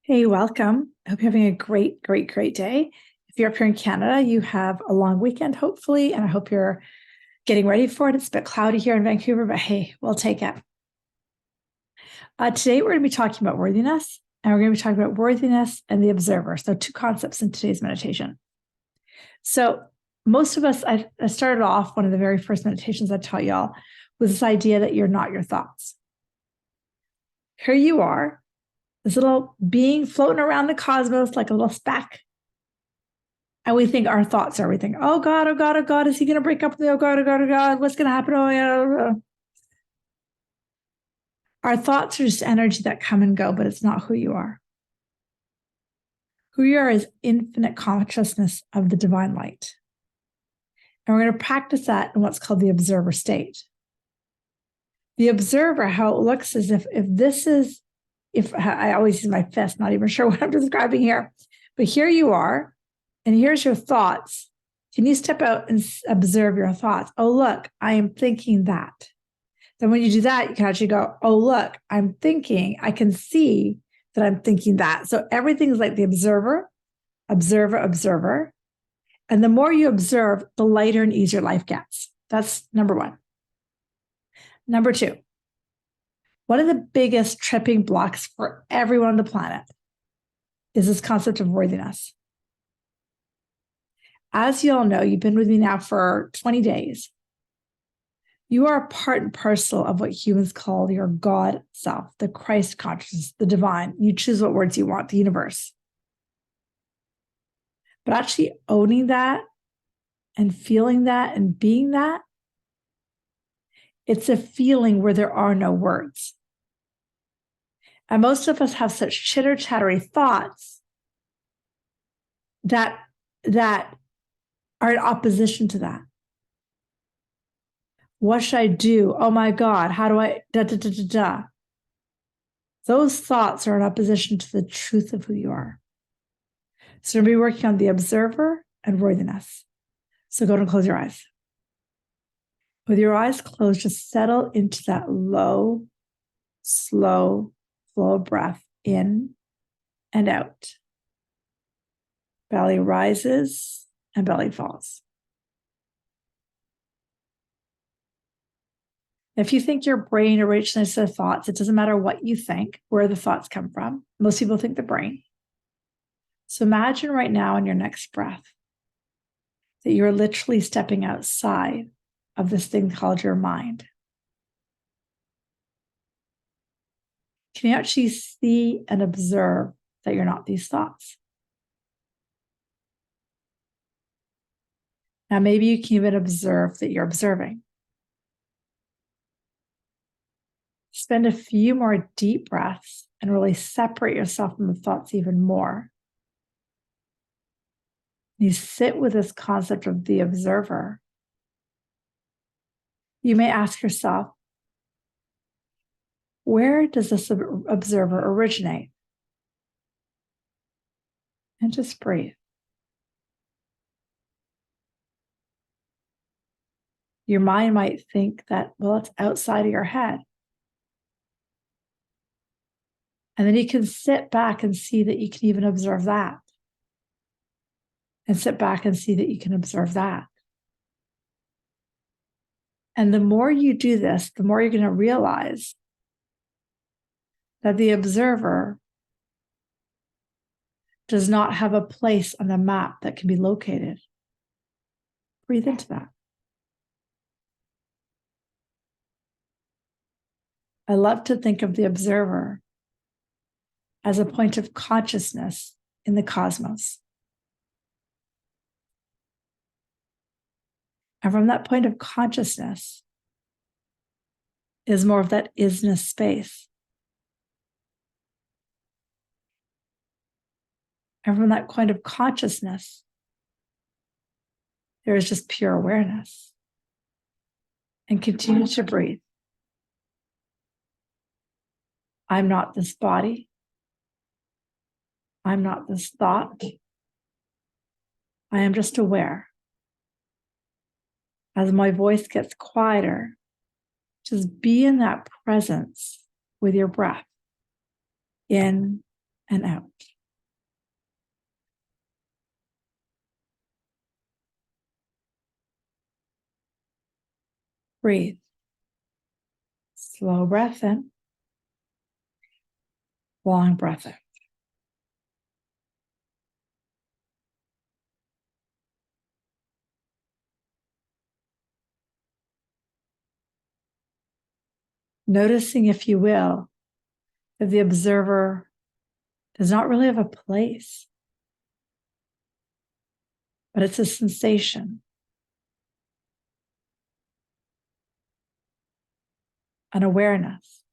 Hey, welcome. I hope you're having a great day. If you're up here in Canada, you have a long weekend, hopefully, and I hope you're getting ready for it. It's a bit cloudy here in Vancouver, but hey, we'll take it. Today, we're going to be talking about worthiness, and we're going to be talking about worthiness and the observer. So, two concepts in today's meditation. So, most of us, I started off one of the very first meditations I taught y'all with this idea that you're not your thoughts. Here you are, this little being floating around the cosmos like a little speck. And we think our thoughts are everything. Oh God, oh God, oh God, is he going to break up with me? Oh God, oh God, oh God, what's going to happen? Oh, yeah. Our thoughts are just energy that come and go, but it's not who you are. Who you are is infinite consciousness of the divine light. And we're going to practice that in what's called the observer state. The observer, how it looks is if I always use my fist, not even sure what I'm describing here, but here you are, and here's your thoughts. Can you step out and observe your thoughts? Oh, look, I am thinking that. Then when you do that, you can actually go, oh, look, I'm thinking, I can see that I'm thinking that. So everything's like the observer. And the more you observe, the lighter and easier life gets. That's number one. Number two, one of the biggest tripping blocks for everyone on the planet is this concept of worthiness. As you all know, you've been with me now for 20 days. You are part and parcel of what humans call your God self, the Christ consciousness, the divine. You choose what words you want, the universe. But actually owning that and feeling that and being that, it's a feeling where there are no words. And most of us have such chitter-chattery thoughts that are in opposition to that. What should I do? Oh my God, how do I, Those thoughts are in opposition to the truth of who you are. So we're going to be working on the observer and worthiness. So go and close your eyes. With your eyes closed, just settle into that low, slow flow of breath in and out. Belly rises and belly falls. If you think your brain originates the thoughts, it doesn't matter what you think, where the thoughts come from. Most people think the brain. So imagine right now in your next breath that you're literally stepping outside of this thing called your mind. Can you actually see and observe that you're not these thoughts? Now, maybe you can even observe that you're observing. Spend a few more deep breaths and really separate yourself from the thoughts even more. You sit with this concept of the observer. You may ask yourself, where does this observer originate? And just breathe. Your mind might think that, well, it's outside of your head. And then you can sit back and see that you can even observe that. And sit back and see that you can observe that. And the more you do this, the more you're going to realize that the observer does not have a place on the map that can be located. Breathe into that. I love to think of the observer as a point of consciousness in the cosmos. And from that point of consciousness is more of that isness space. And from that point of consciousness, there is just pure awareness. And continue to breathe. I'm not this body. I'm not this thought. I am just aware. As my voice gets quieter, just be in that presence with your breath. In and out. Breathe. Slow breath in. Long breath out. Noticing, if you will, that the observer does not really have a place, but it's a sensation, an awareness,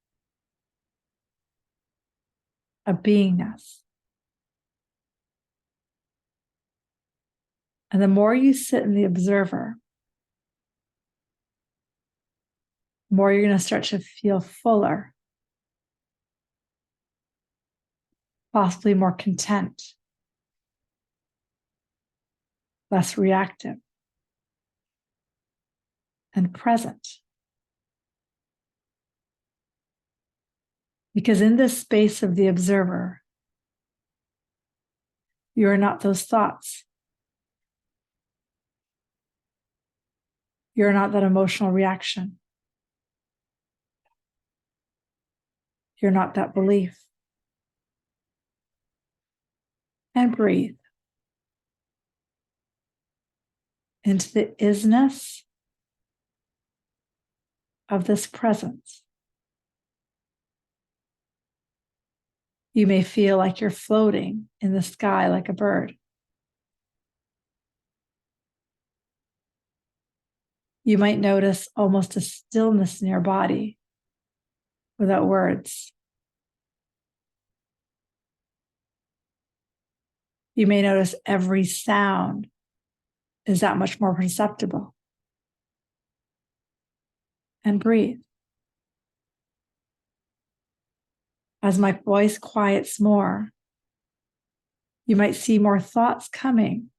a beingness. And the more you sit in the observer, the more you're going to start to feel fuller, possibly more content, less reactive, and present. Because in this space of the observer, you are not those thoughts. You're not that emotional reaction. You're not that belief. And breathe into the isness of this presence. You may feel like you're floating in the sky like a bird. You might notice almost a stillness in your body without words. You may notice every sound is that much more perceptible. And breathe. As my voice quiets more, you might see more thoughts coming.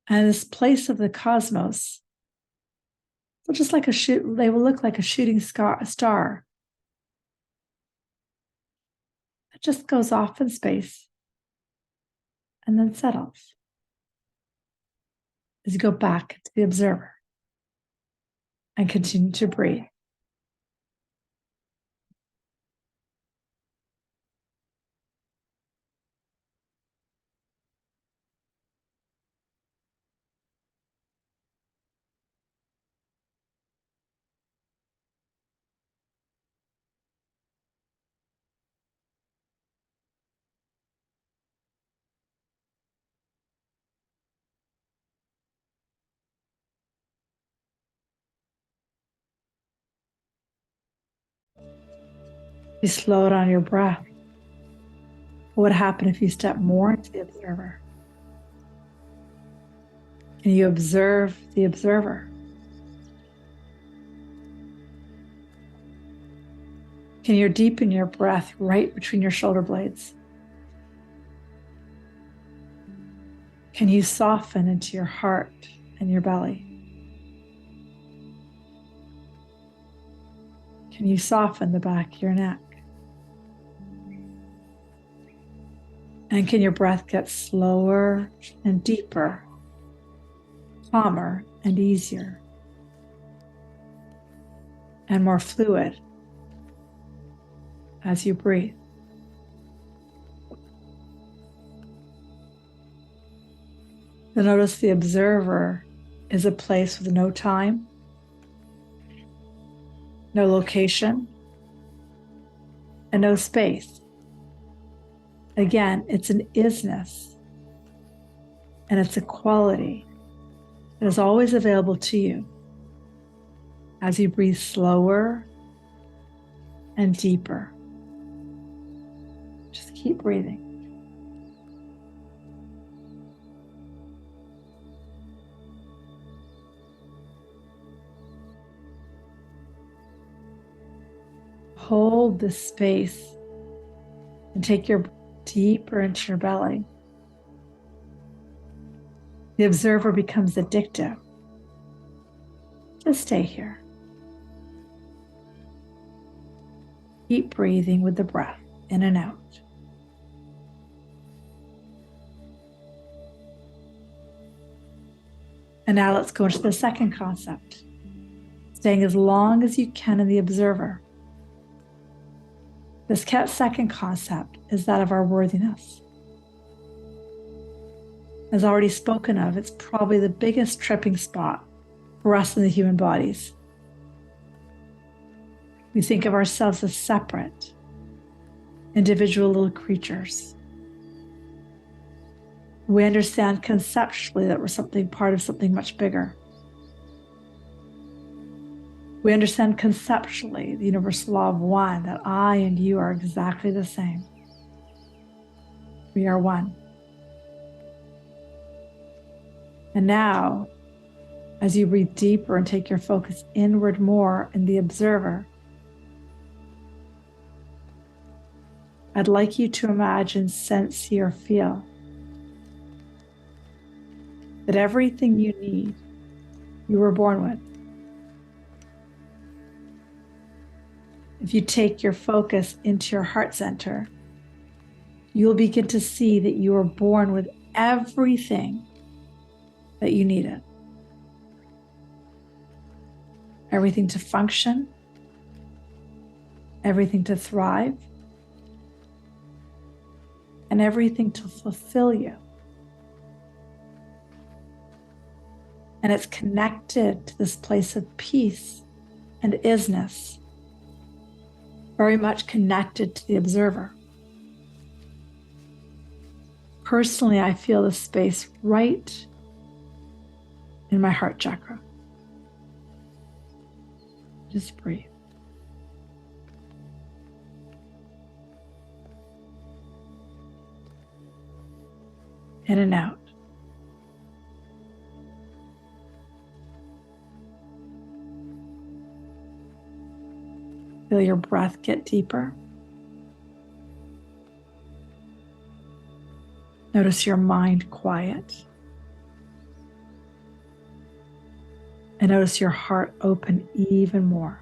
And this place of the cosmos, just like they will look like a shooting star that just goes off in space and then settles as you go back to the observer and continue to breathe. You slow down your breath. What would happen if you step more into the observer? And you observe the observer? Can you deepen your breath right between your shoulder blades? Can you soften into your heart and your belly? Can you soften the back of your neck? And can your breath get slower and deeper, calmer and easier, and more fluid as you breathe? You'll notice the observer is a place with no time, no location, and no space. Again, it's an isness, and it's a quality that is always available to you as you breathe slower and deeper. Just keep breathing. Hold this space and take your deeper into your belly. The observer becomes addictive. Just stay here. Keep breathing with the breath in and out. And now let's go into the second concept, staying as long as you can in the observer. This second concept is that of our worthiness. As already spoken of, it's probably the biggest tripping spot for us in the human bodies. We think of ourselves as separate, individual little creatures. We understand conceptually that we're part of something much bigger. We understand conceptually the universal law of one, that I and you are exactly the same. We are one. And now, as you breathe deeper and take your focus inward more in the observer, I'd like you to imagine, sense, see, or feel that everything you need, you were born with. If you take your focus into your heart center, you'll begin to see that you were born with everything that you needed. Everything to function, everything to thrive, and everything to fulfill you. And it's connected to this place of peace and isness, very much connected to the observer. Personally, I feel this space right in my heart chakra. Just breathe. In and out. Feel your breath get deeper. Notice your mind quiet. And notice your heart open even more.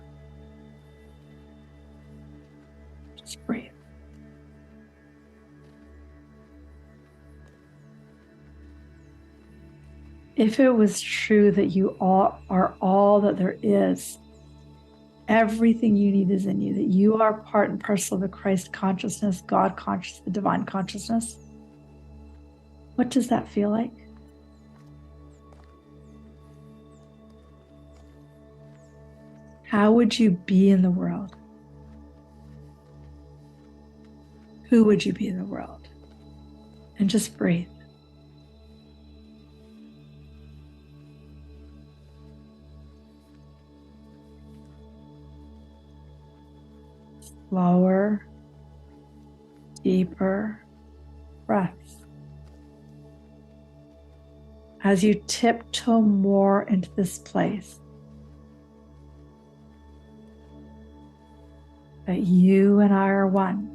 Just breathe. If it was true that you all are all that there is, everything you need is in you, that you are part and parcel of the Christ consciousness, God consciousness, the divine consciousness, what does that feel like? How would you be in the world? Who would you be in the world? And just breathe. Slower, deeper breaths. As you tiptoe more into this place, that you and I are one,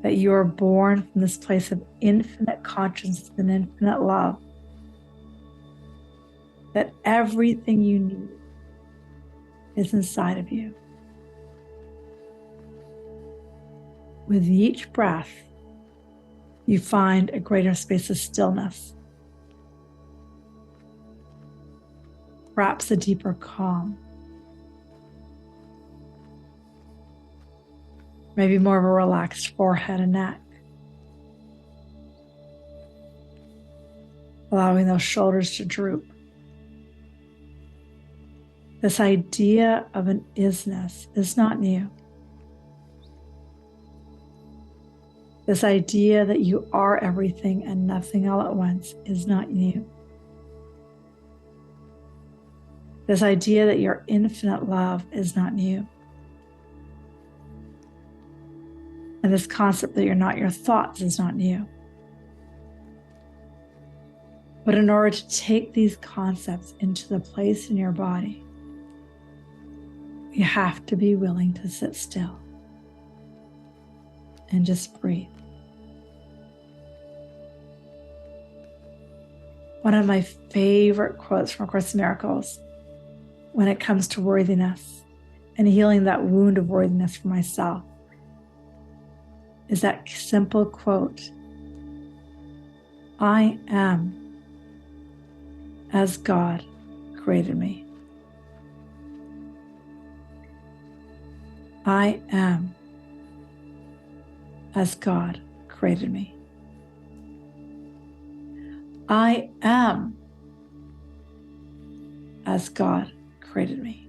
that you are born from this place of infinite consciousness and infinite love, that everything you need is inside of you. With each breath, you find a greater space of stillness, perhaps a deeper calm, maybe more of a relaxed forehead and neck, allowing those shoulders to droop. This idea of an isness is not new. This idea that you are everything and nothing all at once is not new. This idea that you're infinite love is not new. And this concept that you're not your thoughts is not new. But in order to take these concepts into the place in your body, you have to be willing to sit still and just breathe. One of my favorite quotes from A Course in Miracles when it comes to worthiness and healing that wound of worthiness for myself is that simple quote, I am as God created me. I am as God created me. I am as God created me.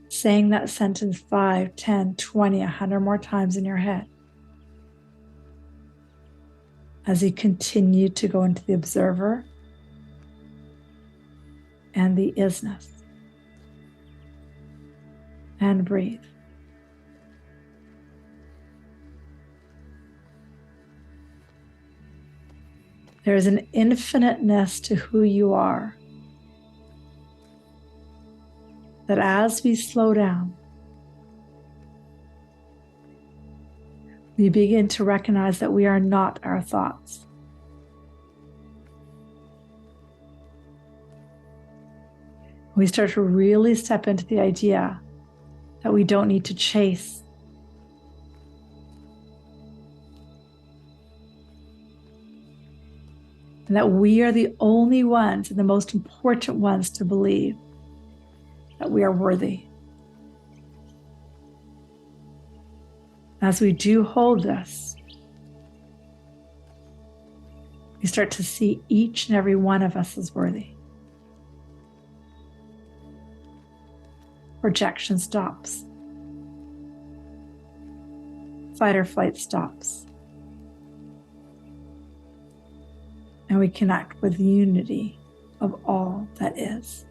Saying that sentence 5, 10, 20, 100 more times in your head as you continue to go into the observer and the isness. And breathe. There is an infiniteness to who you are that as we slow down, we begin to recognize that we are not our thoughts. We start to really step into the idea that we don't need to chase. And that we are the only ones and the most important ones to believe that we are worthy. As we do hold this, we start to see each and every one of us as worthy. Projection stops. Fight or flight stops. And we connect with the unity of all that is.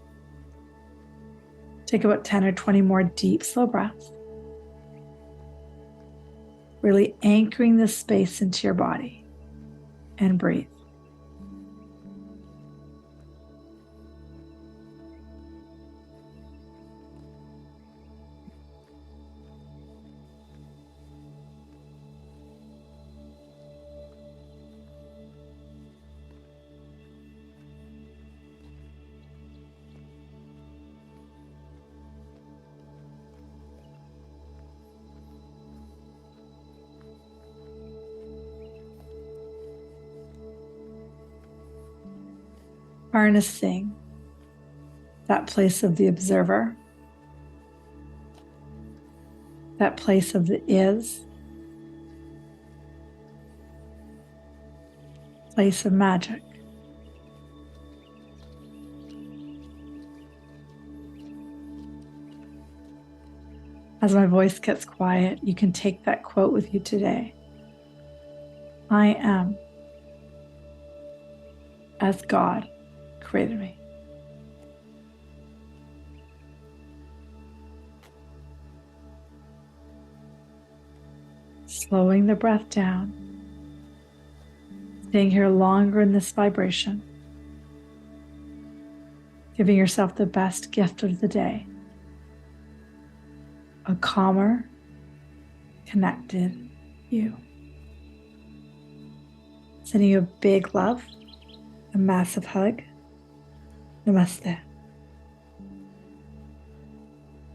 Take about 10 or 20 more deep, slow breaths. Really anchoring this space into your body. And breathe. Harnessing that place of the observer, that place of the is, place of magic. As my voice gets quiet, you can take that quote with you today. I am as God created me. Slowing the breath down, staying here longer in this vibration, giving yourself the best gift of the day, a calmer, connected you. Sending you a big love, a massive hug. Namaste.